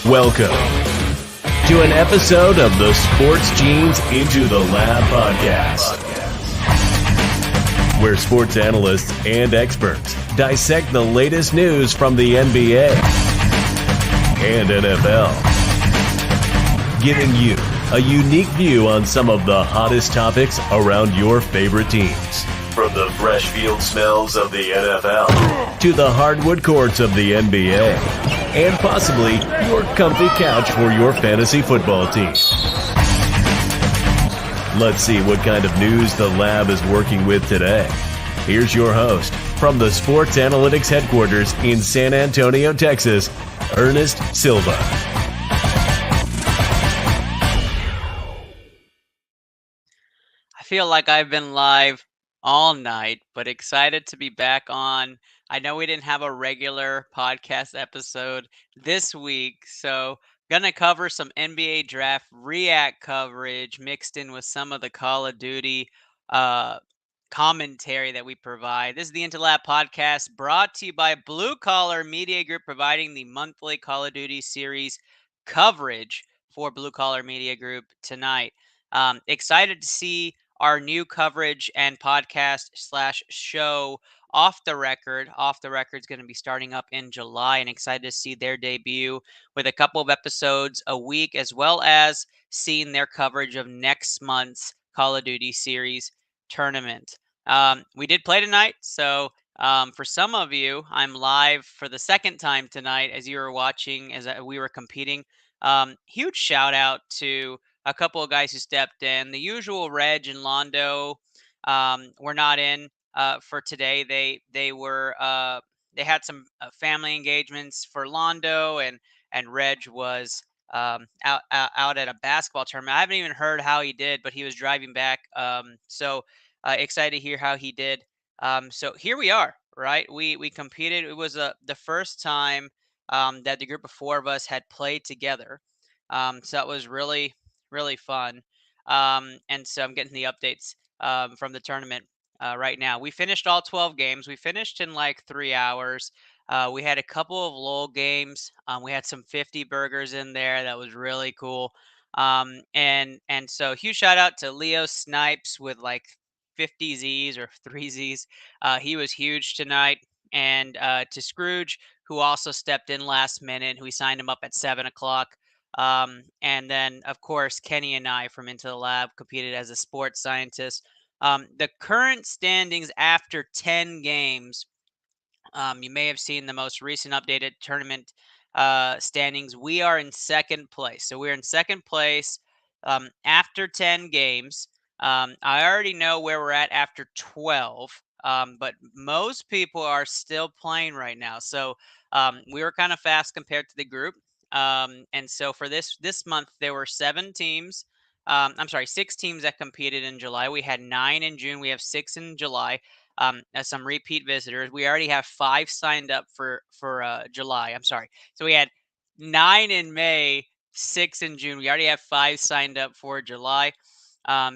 Welcome to an episode of the Sports Genes Into the Lab podcast, where sports analysts and experts dissect the latest news from the NBA and NFL, giving you a unique view on some of the hottest topics around your favorite teams. From the fresh field smells of the NFL to the hardwood courts of the NBA and possibly your comfy couch for your fantasy football team. Let's see what kind of news the lab is working with today. Here's your host from the Sports Analytics headquarters in San Antonio, Texas, Ernest Silva. I feel like I've been live all night, but excited to be back on. I know we didn't have a regular podcast episode this week, so gonna cover some NBA draft react coverage mixed in with some of the Call of Duty commentary that we provide. This is the Interlab podcast brought to you by Blue Collar Media Group, providing the monthly Call of Duty series coverage for Blue Collar Media Group tonight. Excited to see our new coverage and podcast / show Off the Record. Off the Record is going to be starting up in July, and excited to see their debut with a couple of episodes a week, as well as seeing their coverage of next month's Call of Duty series tournament. We did play tonight, so for some of you, I'm live for the second time tonight as you were watching, as we were competing. Huge shout out to a couple of guys who stepped in. The usual Reg and Londo were not in for today. They had some family engagements for Londo, and Reg was out at a basketball tournament. I haven't even heard how he did, but he was driving back. So excited to hear how he did. So here we are, right? We competed. It was the first time that the group of four of us had played together. So that was really fun. And so I'm getting the updates from the tournament right now. We finished all 12 games. We finished in like 3 hours. We had a couple of lull games. We had some 50 burgers in there. That was really cool. And so huge shout out to Leo Snipes with like 50 Z's or 3 Z's. He was huge tonight. And to Scrooge, who also stepped in last minute, who we signed him up at 7 o'clock. And then, of course, Kenny and I from Into the Lab competed as a sports scientist. The current standings after 10 games, you may have seen the most recent updated tournament standings. We are in second place. So we're in second place after 10 games. I already know where we're at after 12, but most people are still playing right now. So we were kind of fast compared to the group. And so for this month, there were 6 teams that competed in July. We had 9 in June. We have 6 in July. As some repeat visitors. We already have 5 signed up for July. I'm sorry. So we had 9 in May, 6 in June. We already have 5 signed up for July.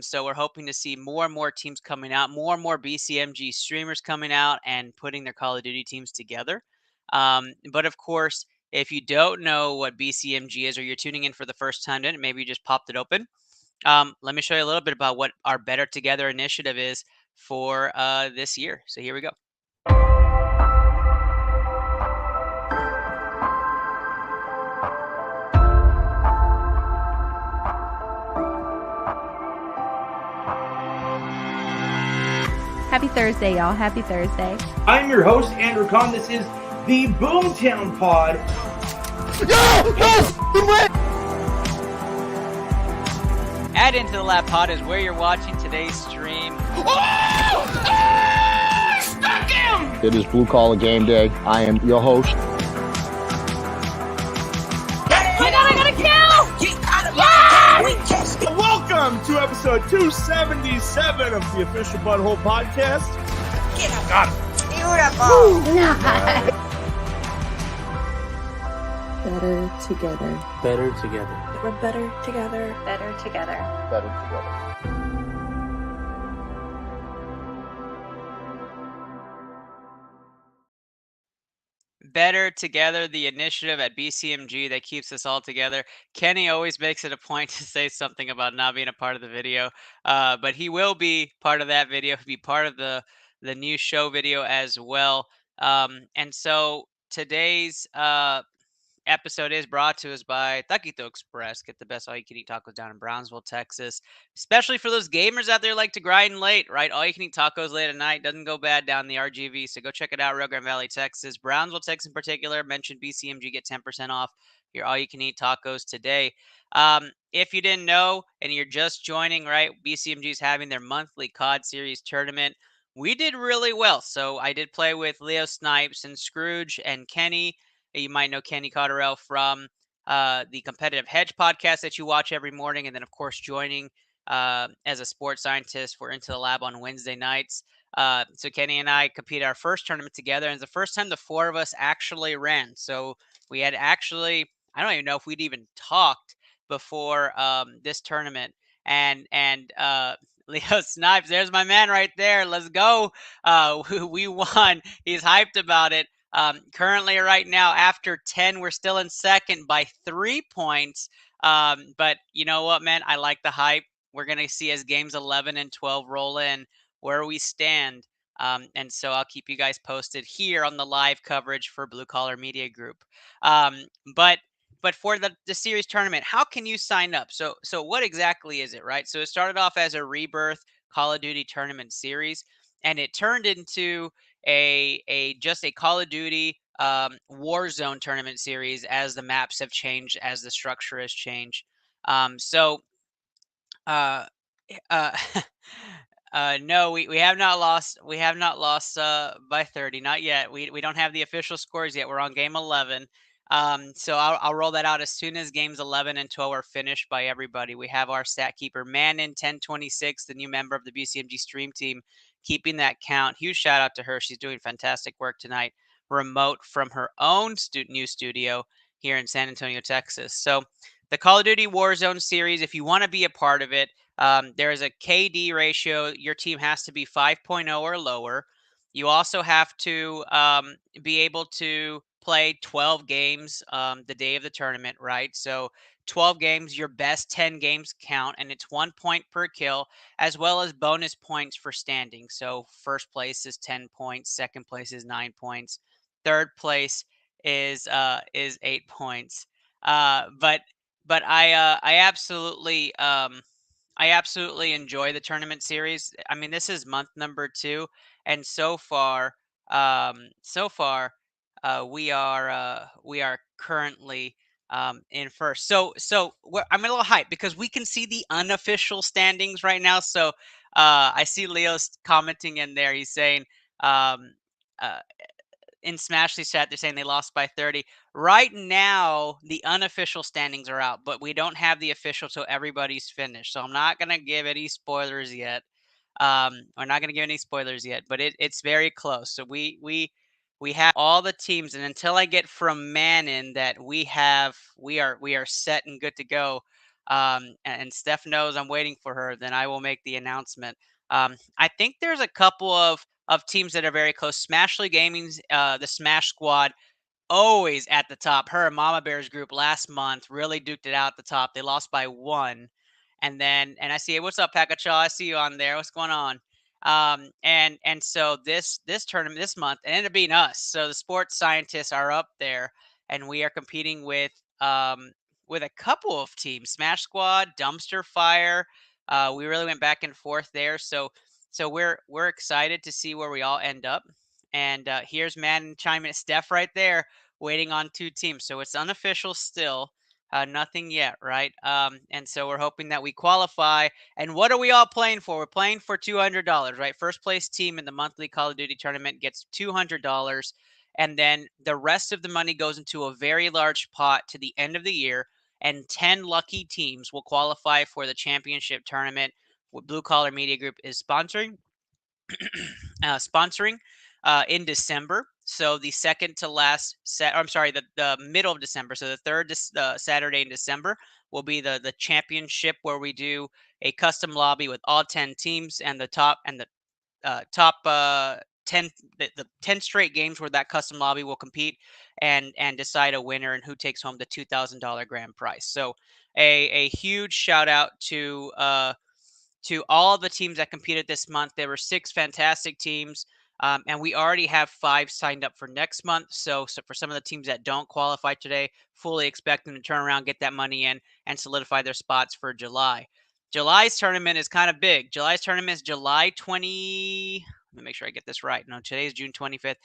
So we're hoping to see more and more teams coming out, more and more BCMG streamers coming out and putting their Call of Duty teams together. But of course, if you don't know what BCMG is, or you're tuning in for the first time, then maybe you just popped it open. Let me show you a little bit about what our Better Together initiative is for this year. So here we go. Happy Thursday, y'all. Happy Thursday. I'm your host, Andrew Kahn. This is the Boomtown Pod. At Into the Lab Pod is where you're watching today's stream. Stuck him! It is Blue Collar Game Day. I am your host. I got a kill! Yeah! Welcome to episode 277 of the official Butthole Podcast. Get him. Got him. Beautiful. Better together. Better together. We're better together. Better together. Better together. Better Together, the initiative at BCMG that keeps us all together. Kenny always makes it a point to say something about not being a part of the video, but he will be part of that video. He'll be part of the new show video as well. And so today's episode is brought to us by Taquito Express. Get the best all-you-can-eat tacos down in Brownsville, Texas. Especially for those gamers out there like to grind late, right? All-you-can-eat tacos late at night doesn't go bad down in the RGV, so go check it out, Rio Grande Valley, Texas. Brownsville, Texas in particular, mention BCMG, get 10% off your all-you-can-eat tacos today. If you didn't know and you're just joining, right, BCMG is having their monthly COD Series tournament. We did really well, so I did play with Leo Snipes and Scrooge and Kenny. You might know Kenny Cotterell from the Competitive Hedge podcast that you watch every morning. And then, of course, joining as a sports scientist for Into the Lab on Wednesday nights. So Kenny and I competed our first tournament together. And it's the first time the four of us actually ran. So we had actually, I don't even know if we'd even talked before this tournament. And Leo Snipes, there's my man right there. Let's go. We won. He's hyped about it. Currently, right now, after 10, we're still in second by 3 points. But you know what, man? I like the hype. We're going to see as games 11 and 12 roll in where we stand. And so I'll keep you guys posted here on the live coverage for Blue Collar Media Group. But for the series tournament, how can you sign up? So what exactly is it, right? So it started off as a Rebirth Call of Duty tournament series, and it turned into just a Call of Duty Warzone tournament series as the maps have changed, as the structure has changed. So uh, no, we have not lost. We have not lost by 30, not yet. We don't have the official scores yet. We're on game 11. So I'll roll that out as soon as games 11 and 12 are finished by everybody. We have our stat keeper Manon 1026, the new member of the BCMG stream team, keeping that count. Huge shout out to her. She's doing fantastic work tonight, remote from her own new studio here in San Antonio, Texas. So the Call of Duty Warzone series, if you want to be a part of it, there is a KD ratio. Your team has to be 5.0 or lower. You also have to be able to play 12 games the day of the tournament, right? So 12 games, your best 10 games count, and it's 1 point per kill, as well as bonus points for standing. So first place is 10 points, second place is 9 points, third place is 8 points. But I absolutely enjoy the tournament series. I mean, this is month number 2, and so far, we are currently in first. So I'm a little hyped because we can see the unofficial standings right now. So I see Leo's commenting in there. He's saying um, uh, in Smashley's chat, they're saying they lost by 30. Right now, the unofficial standings are out, but we don't have the official till everybody's finished. So I'm not going to give any spoilers yet. We're not going to give any spoilers yet, but it's very close. So we have all the teams, and until I get from Manon that we are set and good to go. And Steph knows I'm waiting for her. Then I will make the announcement. I think there's a couple of teams that are very close. Smashly Gaming's the Smash Squad, always at the top. Her and Mama Bear's group last month really duked it out at the top. They lost by 1. And I see, hey, what's up, Pakachaw? I see you on there. What's going on? And so this tournament this month, it ended up being us. So the sports scientists are up there, and we are competing with a couple of teams: Smash Squad, Dumpster Fire. We really went back and forth there. So we're excited to see where we all end up. And here's Madden chiming, Steph right there, waiting on 2 teams. So it's unofficial still. Nothing yet, right? And so we're hoping that we qualify. And what are we all playing for? We're playing for $200, right? First place team in the monthly Call of Duty tournament gets $200. And then the rest of the money goes into a very large pot to the end of the year. And 10 lucky teams will qualify for the championship tournament. What Blue Collar Media Group is sponsoring. In December. So the second to last the middle of December. So the third Saturday in December will be the championship, where we do a custom lobby with all 10 teams, and the top 10 straight games where that custom lobby will compete and decide a winner and who takes home the $2,000 grand prize. So a huge shout out to all of the teams that competed this month. There were 6 fantastic teams. And we already have 5 signed up for next month. So for some of the teams that don't qualify today, fully expect them to turn around, get that money in, and solidify their spots for July. July's tournament is kind of big. July's tournament is July 20. Let me make sure I get this right. No, today's June 25th.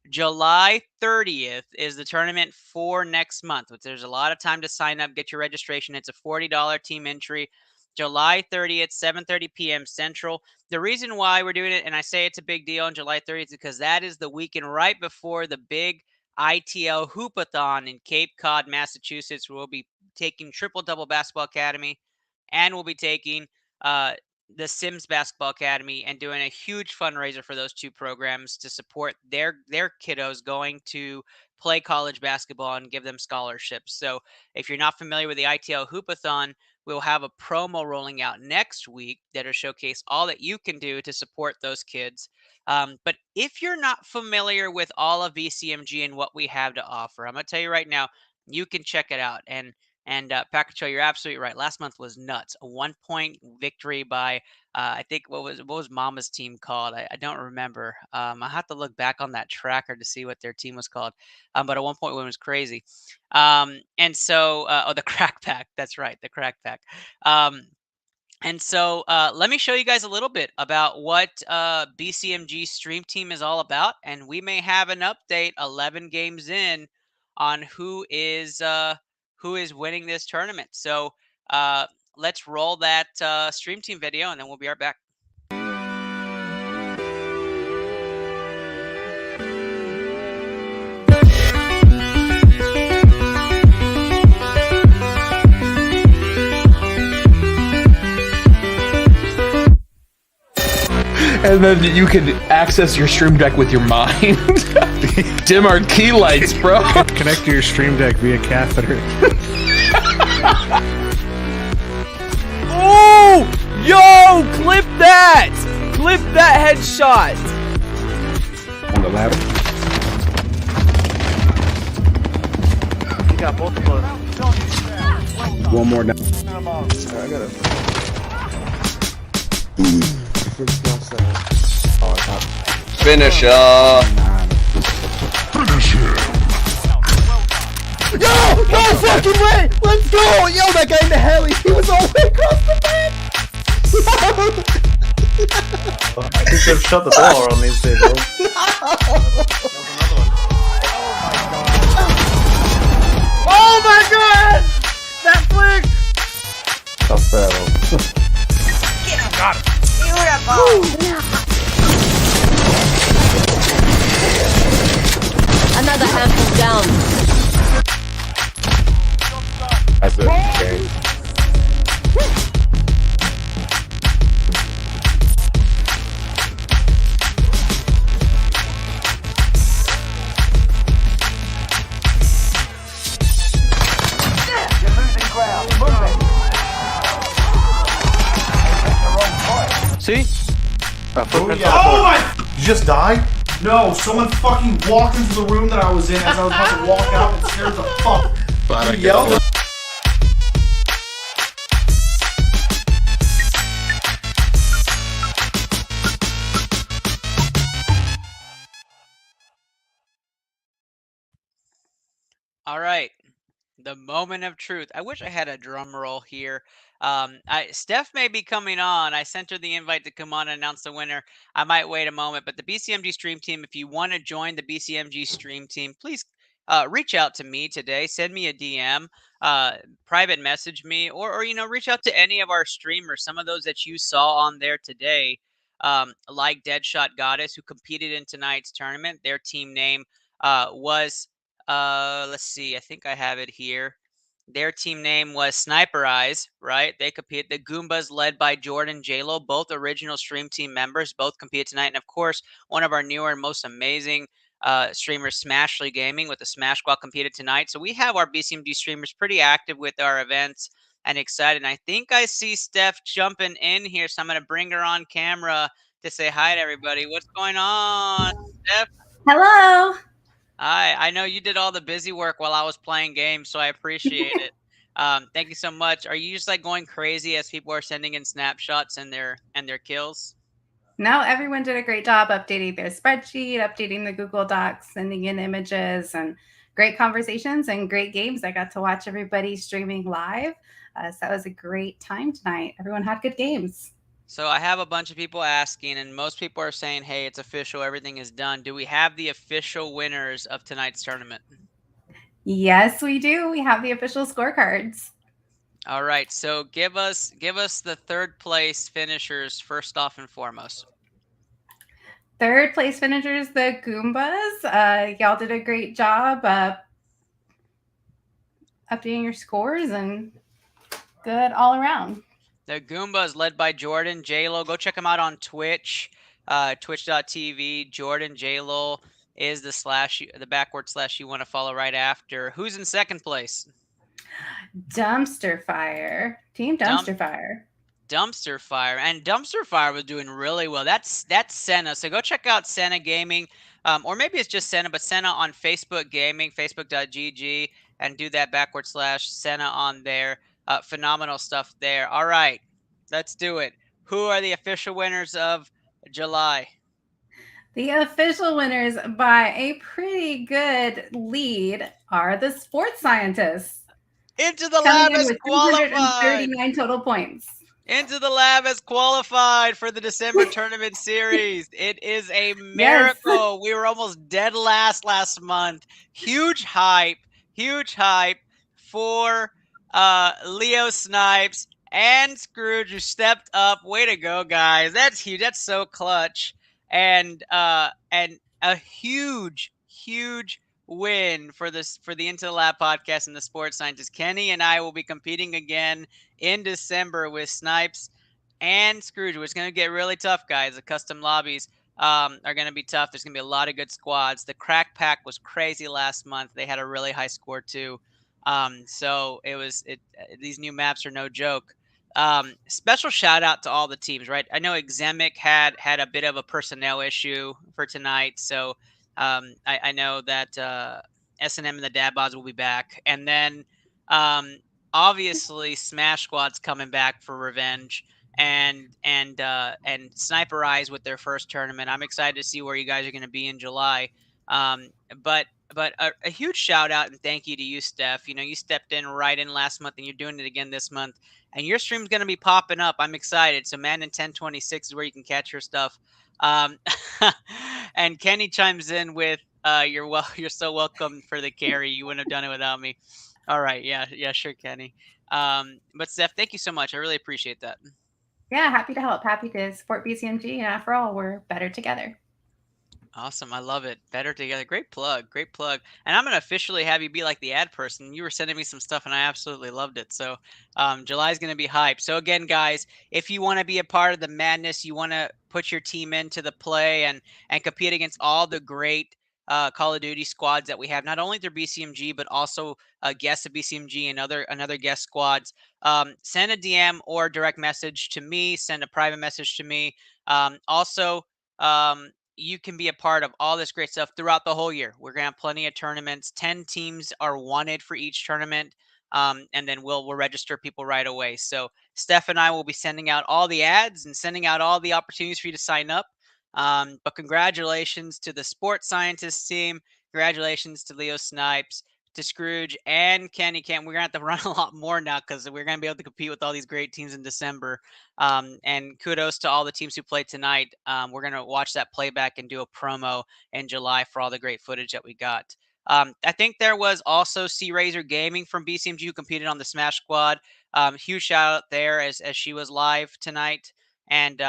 July 30th is the tournament for next month. There's a lot of time to sign up, get your registration. It's a $40 team entry. July 30th, 7:30 p.m. Central. The reason why we're doing it, and I say it's a big deal on July 30th, is because that is the weekend right before the big ITL Hoopathon in Cape Cod, Massachusetts. We'll be taking Triple Double Basketball Academy, and we'll be taking the Sims Basketball Academy and doing a huge fundraiser for those 2 programs to support their kiddos going to play college basketball and give them scholarships. So if you're not familiar with the ITL Hoopathon, we'll have a promo rolling out next week that'll showcase all that you can do to support those kids. But if you're not familiar with all of BCMG and what we have to offer, I'm going to tell you right now, you can check it out. And Pacacho, you're absolutely right. Last month was nuts. A 1-point victory by, I think, what was Mama's team called? I don't remember. I have to look back on that tracker to see what their team was called. But a 1-point win was crazy. And so, the Crack Pack. That's right, the Crack Pack. And so let me show you guys a little bit about what BCMG Stream Team is all about. And we may have an update 11 games in on who is winning this tournament. So let's roll that Stream Team video, and then we'll be right back. And then you can access your stream deck with your mind. Dim our key lights, bro. Connect to your stream deck via catheter. Oh! Yo! Clip that! Clip that headshot! On the ladder. You got both of those. One more down. I got it. Finisher. Yo! No fucking way! Let's go! Yo, that guy in the heli, he was all the way across the map! I think they've shut the door on these people. Oh my god! That flick! Tough battle. Got it. Beautiful. Another handful down. That's it. Okay. You're losing ground. Move it. See? Oh my! Did you just die? No, someone fucking walked into the room that I was in as I was about to walk out and scared the fuck. You yelled. All right. The moment of truth. I wish I had a drum roll here. Steph may be coming on. I sent her the invite to come on and announce the winner. I might wait a moment, but the BCMG Stream Team, if you want to join the BCMG Stream Team, please reach out to me today. Send me a DM, private message me, or reach out to any of our streamers. Some of those that you saw on there today, like Deadshot Goddess, who competed in tonight's tournament. Their team name was. Let's see. I think I have it here. Their team name was Sniper Eyes, right? They compete. The Goombas, led by Jordan J-Lo, both original Stream Team members, both compete tonight. And of course, one of our newer and most amazing streamers, Smashly Gaming, with the Smash Squad, competed tonight. So we have our BCMG streamers pretty active with our events and excited. And I think I see Steph jumping in here, so I'm going to bring her on camera to say hi to everybody. What's going on, Steph? Hello. Hi. I know you did all the busy work while I was playing games, so I appreciate it. Thank you so much. Are you just like going crazy as people are sending in snapshots and their kills? No, everyone did a great job updating their spreadsheet, updating the Google Docs, sending in images, and great conversations and great games. I got to watch everybody streaming live. So that was a great time tonight. Everyone had good games. So I have a bunch of people asking, and most people are saying, hey, it's official, everything is done. Do we have the official winners of tonight's tournament? Yes, we do. We have the official scorecards. All right, so give us the third place finishers first off and foremost. Third place finishers, the Goombas. Y'all did a great job updating your scores and good all around. The Goombas led by Jordan J-Lo. Go check him out on Twitch, twitch.tv. Jordan J-Lo is the backward slash you want to follow right after. Who's in second place? Dumpster Fire. Team Dumpster Fire. Dumpster Fire. And Dumpster Fire was doing really well. That's Senna. So go check out Senna Gaming. Or maybe it's just Senna, but Senna on Facebook Gaming, facebook.gg, and do that backward slash Senna on there. Phenomenal stuff there. All right, let's do it. Who are the official winners of July? The official winners by a pretty good lead are the sports scientists. Into the lab as qualified. 239 total points. Into the lab as qualified for the December tournament series. It is a miracle. Yes. We were almost dead last month. Huge hype for Leo Snipes and Scrooge, who stepped up. Way to go, guys. That's huge. That's so clutch. And a huge win for the Into the Lab podcast and the Sports Scientist. Kenny and I will be competing again in December with Snipes and Scrooge. It's going to get really tough, guys. The custom lobbies are going to be tough. There's going to be a lot of good squads. The Crack Pack was crazy last month. They had a really high score too. So these new maps are no joke. Special shout out to all the teams, right? I know Exemic had a bit of a personnel issue for tonight, so I know that S&M and the Dad Bods will be back, and then obviously Smash Squad's coming back for revenge, and Sniper Eyes with their first tournament. I'm excited to see where you guys are going to be in July. But a huge shout out and thank you to you, Steph. You know, you stepped in right in last month, and you're doing it again this month. And your stream's going to be popping up. I'm excited. So Madden 1026 is where you can catch your stuff. And Kenny chimes in with, you're so welcome for the carry. You wouldn't have done it without me. All right. Yeah, sure, Kenny. But Steph, thank you so much. I really appreciate that. Yeah, happy to help. Happy to support BCMG. And after all, we're better together. Awesome. I love it. Better together. Great plug. And I'm going to officially have you be like the ad person. You were sending me some stuff and I absolutely loved it. So July is going to be hype. So again, guys, if you want to be a part of the madness, you want to put your team into the play and compete against all the great Call of Duty squads that we have, not only through BCMG, but also guests of BCMG and other guest squads, send a DM or direct message to me, send a private message to me. Also, you can be a part of all this great stuff throughout the whole year. We're going to have plenty of tournaments. 10 teams are wanted for each tournament. And then we'll register people right away. So Steph and I will be sending out all the ads and sending out all the opportunities for you to sign up. But congratulations to the Sports Scientist team. Congratulations to Leo Snipes, to Scrooge, and Kenny Camp. We're going to have to run a lot more now because we're going to be able to compete with all these great teams in December. And kudos to all the teams who played tonight. We're going to watch that playback and do a promo in July for all the great footage that we got. I think there was also C-Razor Gaming from BCMG who competed on the Smash Squad. Huge shout out there as she was live tonight. And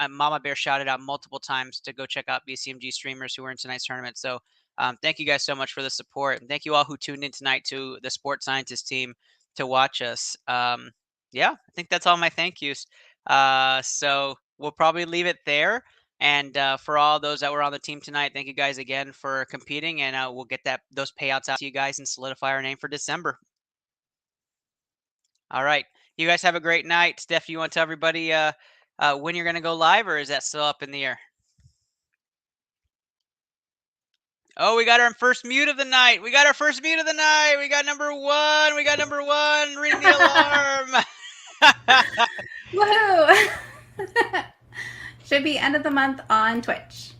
Mama Bear shouted out multiple times to go check out BCMG streamers who were in tonight's tournament. So thank you guys so much for the support. And thank you all who tuned in tonight to the Sports Scientist team to watch us. Yeah, I think that's all my thank yous. So we'll probably leave it there. And for all those that were on the team tonight, thank you guys again for competing. And we'll get those payouts out to you guys and solidify our name for December. All right. You guys have a great night. Steph, you want to tell everybody when you're going to go live, or is that still up in the air? Oh, we got our first mute of the night. We got number one. Ring the alarm. Woohoo! Should be end of the month on Twitch.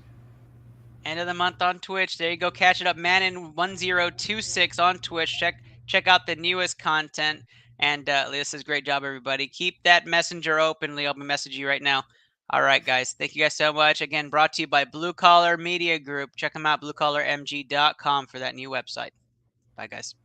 End of the month on Twitch. There you go. Catch it up. Manin1026 on Twitch. Check out the newest content. And Leah says, great job, everybody. Keep that messenger open. Leah, I'll be messaging you right now. All right, guys. Thank you guys so much. Again, brought to you by Blue Collar Media Group. Check them out, bluecollarmg.com for that new website. Bye, guys.